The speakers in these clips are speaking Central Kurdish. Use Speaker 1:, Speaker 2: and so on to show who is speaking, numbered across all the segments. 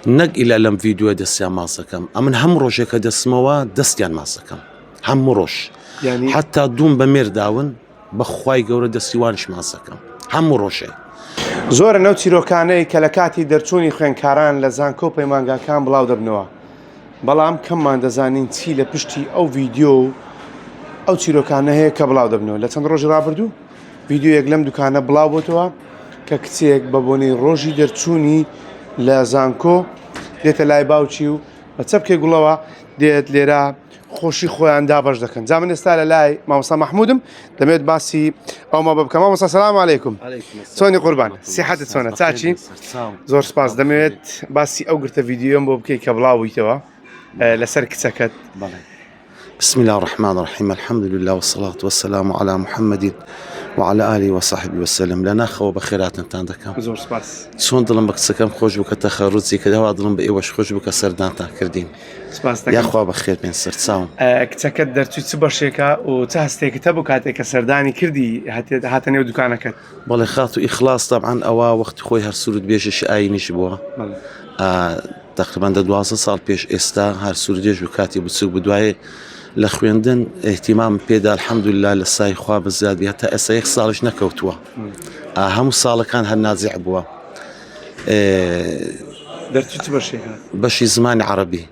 Speaker 1: نەک ئیلا لەم ڤیددیوە دەستیان ماسەکەم ئەمن هەم ڕۆژێکە دەستمەوە دەستیان ماسەکەم هەموو ڕۆژ حتا دووم بە مێرداون بەخوای گەورە دەستیوانش ماسەکەم هەموو ڕۆژێ
Speaker 2: زۆرە نەو چیرۆکانەی کە لە کاتی دەرچوونی خوێندکاران لە زانکۆ و پەیمانگاکان بڵاو دەبنەوە بەڵام کەممان دەزانین چی لە پشتی ئەو ڤیددیۆ و ئەو چیرۆکانە هەیە کە بڵاو دەبنەوە لە چەند ڕۆژی ڕابردوو ڤیددیۆیەک لەم دوکانە بڵاو بۆتەوە کە کچێک بە بۆنەی ڕۆژی دەرچوونی لە زانکۆ دێتە لای باوکی و بە چەپکێ گوڵەوە دێت لێرە خۆشی خۆیان دابەش دەکەن جا من ئێستا لە لای مامۆستا مەحموودم دەمێت باسی ئەومە بکەم مامۆستا سەلام عەلەیکوم چۆنی قوربان سیحەتت چۆنە چاچی زۆر سپاس دەمەوێت باسی ئەو گرتە ڤیددیۆم بۆ بکەیت کە بڵاو بوویتەوە لەسەر کچەکەت
Speaker 1: بسم الله الرحمن الرحيم الحمد لله والصلاة والسلام على محمد وعلى آله وصحبه وسلم لنا خو بخيرات نتان دكم
Speaker 2: زۆر سپاس
Speaker 1: چۆن دڵم بە کچەکەم خۆش بوو کە تەخەڕوجی کردەوە دڵم بە ئێوەش خۆش بوو کە سەردانتان کردین
Speaker 2: سپاس
Speaker 1: یاخوا بەخێر بێن سەرچاوم
Speaker 2: کچەکەت دەرچووی چ بەشێکە و چ هەستێکت هەبوو کاتێک کە سەردانی کردی هاتە نێو دوکانەکەت
Speaker 1: بەڵێ خات و ئیخلاص طبعا ئەوە وەختی خۆی هەر سوورد بێژەشی ئاینیش بووە تقریبا 12 ساڵ پێش ئێستا هەر سوورجێژ و کاتی بچوو بدوایە لە خوێندن احتیمام پێدا الحەمدولله لە سای خوا بزیادی هەتا ئێستا 1 ساڵش نەکەوتووە هەموو ساڵەکان هەر نازیع بووە
Speaker 2: دەرچووی چ بەشێکە
Speaker 1: بەشی زمانی عەرەبی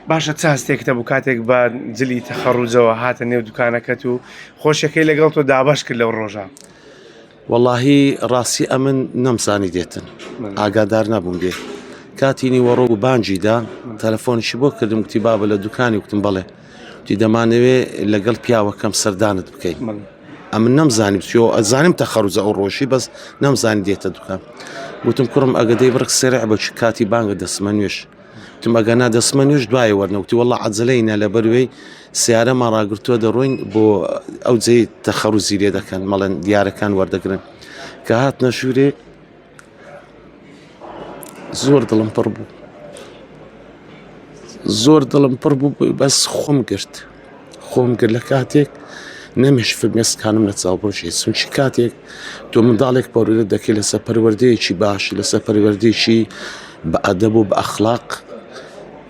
Speaker 2: باشە چ هەستێکت هەبوو کاتێک بە جلی تەخەڕوجەوە هاتە نێو دوکانەکەت و خۆشیەکەی لەگەڵ تۆ دابەش کرد لەو ڕۆژە
Speaker 1: واللهی ڕاستی ئەمن نەمزانی دێتن ئاگادار نەبووم دێ کاتینی وەڕۆ و بانجیدا تەلەفۆنیشی بۆ کردم وتی بابە لە دوکانی وتم بەڵێ تی دەمانەوێ لەگەڵ پیاوەکەم سەردانت بکەین ئەمن نەمزانی بچیەوە ئەزانیم تەخەڕوجە ئەو ڕۆژی بەس نەمزانی دێتە دوکان وتم کوڕم ئەگەدەی بڕک سێرع بە کاتی بانگە دەسمە نوێش وتم ئەگەنا دەسمە نوێش دوایە وەرنەوتی وەڵڵا عەجەلەیە لە بەروێی سیارەمان ڕاگرتووە دەڕۆین بۆ ئەو جێی تەخەڕوجی لێ دەکەن مەڵێن دیارەکان وەردەگرن کە هاتنە ژوورێ زۆر دڵم پڕ بوو زۆر دڵم پڕ بوو بەس خۆم کرد لە کاتێک نەمێش فرمێستکانم لە چاوپۆشی چونچی کاتێک تۆ منداڵێک پەروەردە دەکەی لەسەر پەروەردەیەکی باش لەسەر پەروەردەیەکی بە ئەدەب و بە ئەخلاق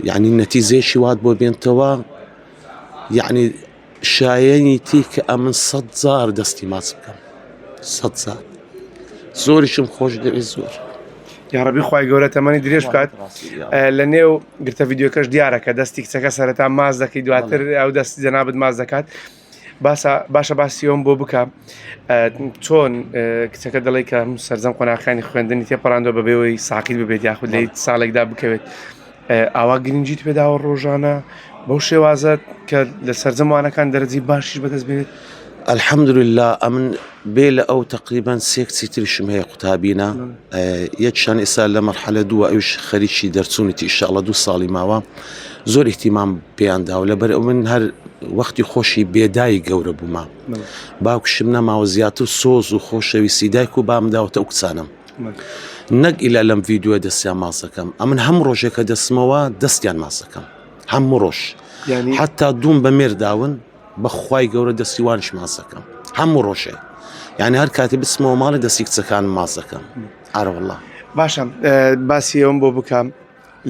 Speaker 1: یعنی نەتیجەیەکی وات بۆ بێنتەوە یعنی شایەنی تی کە ئەمن 100 جار دەستی ماچ بکەم 100 جار زۆریشم خۆش دەوێت زۆر
Speaker 2: یاڕەبی خوای گەورە تەمەنی درێژ بکات لە نێو گرتە ڤیددیۆکەش دیارە کە دەستی کچەکە سەرەتا ماز دەکەی دواتر ئەو دەستی جەنابەت ماز دەکات باشە باسی ئەوم بۆ بکە چۆن کچەکە دەڵێ کە سەرجەم قۆناغەکانی خوێندنی تێپەڕاندەوە بەبێەوەی ساقیت ببێت یاخود لەی ساڵێکدا بکەوێت ئاوا گرنگیت پێداوە ڕۆژانە بەو شێوازە کە لە سەرجەموانەکان دەرەجی باشیش بەدەست بێت
Speaker 1: الحەمدولله ئەمن بێ لە ئەو تقریبان 3 کچی تریشم هەیە قوتابینە یەکشان ئێستا لە مەرحەلە دووە ئەوش خەریکی دەرچوونیتی ئینشاءڵڵا 2 ساڵی ماوە زۆر احتیمام پێیانداوە لەبەر ئەو من هەر وەختی خۆشی بێدایی گەورە بوومە باوکشم نەماوە زیاتر سۆز و خۆشەویستی دایک و بامداوەتە ئەو کچانم نەک ئیلا لەم ڤیددیوە دەستیان ماسەکەم ئەمن هەموو ڕۆژێکە دەستمەوە دەستیان ماسەکەم هەموو ڕۆژ حتا دووم بە مێرداون بەخوای گەورە دەستیوانش ماسەکەم هەموو ڕۆژێ یعنی هەر کاتی بچمەوە ماڵی دەستی کچەکانم ماسەکەم ئارەوەڵڵا
Speaker 2: باشە باسی ئەوم بۆ بکەم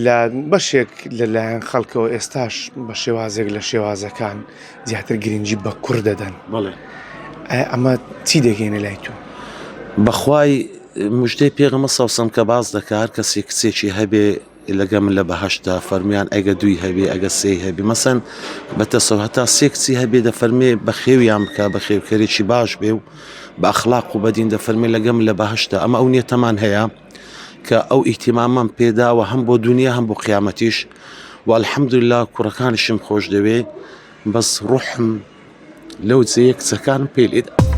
Speaker 2: لە بەشێک لەلایەن خەڵکەوە ئێستاش بە شێوازێک لە شێوازەکان زیاتر گرنگی بە کوڕ دەدەن
Speaker 1: بەڵێ
Speaker 2: ئەمە چی دەگەینە لای تۆ
Speaker 1: بەخوای موژدەی پێغەمە سەوسەم کە باز دەکە هەر کەسێک کچێکی هەبێ لەگە من لە بەهەشتا فەرمیان ئەگە دوی هەبێ ئەگە سێ هەبێ مەسەن بەتەسەو هەتا 3 کچی هەبێ دەفەرمێ بە خێویان بکە بە خێوکەرێکی باش بێ و بە ئەخلاق و بەدین دەفەرمێ لەگە من لە بەهەشتا ئەمە ئەو نیەتەمان هەیە کە ئەو ئیهتیمامان پێداوە هەم بۆ دنیا هەم بۆ قیامەتیش و الحەمدولله کوڕەکانیشم خۆش دەوێ بەس ڕوحم لەو جێیە کچەکانم پێ لێدا